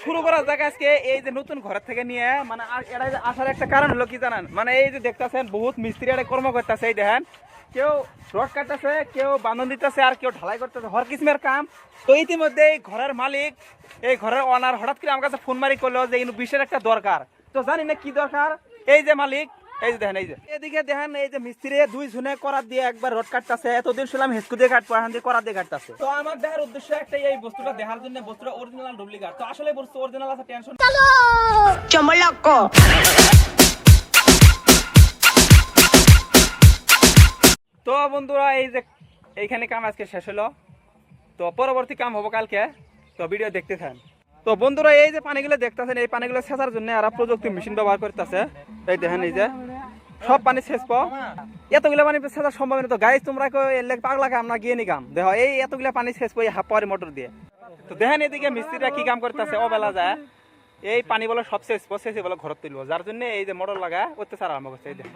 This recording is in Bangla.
শুরু করার জায়গা আজকে এই যে নতুন ঘরের থেকে নিয়ে মানে এটা আসার একটা কারণ হলো কি জানেন, মানে এই যে দেখতেছেন বহুত মিস্ত্রি এটা কর্ম করতেছে, এই দেখেন কেউ রড কাটতেছে, কেউ বান্ধন দিতেছে, আর কেউ ঢালাই করতেছে, হর কিসমের কাম। তো ইতিমধ্যে এই ঘরের মালিক, এই ঘরের ওনার হঠাৎ করে আমার কাছে ফোন মারি করলো যে কিন্তু বিশেষ একটা দরকার। তো জানি না কি দরকার। এই যে মালিক, এই যে দেখেন, এই যে এদিকে দেখেন এই যে মিস্ত্রি দুই জনে করার দিয়ে একবার রড কাটতেছে। এতদিন শুনলাম হেসকু দিয়ে কাটবো, এখন দিয়ে করার দিয়ে কাটতেছে। তো আমার দেখার উদ্দেশ্য একটাই, এই বস্তুটা দেখার জন্য, বস্তুটা অরিজিনাল ডুপ্লিকেট। তো আসলে বস্তু অরিজিনাল আছে, টেনশন। চমলক তো বন্ধুরা এই যে এইখানে কাম আজকে শেষ হলো, তো পরবর্তী কাম হবো কালকে। তো ভিডিও দেখতে থাকেন। তো বন্ধুরা এই যে পানিগুলো দেখতেছেন, এই পানিগুলো সেচার জন্য আর প্রযুক্তি মেশিন ব্যবহার করতেছে। এই দেখেন এই যে সব পানি শেষ এতগুলো পানি সেচার সম্ভব না। তো গাইজ তোমরা পাগলাকে আমরা গিয়ে নিকাম দেখো এই এতগুলো পানি শেষ পাই হাফ পাওয়ার মোটর দিয়ে। তো দেখেন এদিকে মিস্ত্রিরা কি কাম করতেছে, ও বেলা যায় এই পানি বলে সব শেষ শেষে বলে ঘর তুলবো, যার জন্য এই যে মোটর লাগা অত্যাচার আরম্ভ করছে। এই দেখেন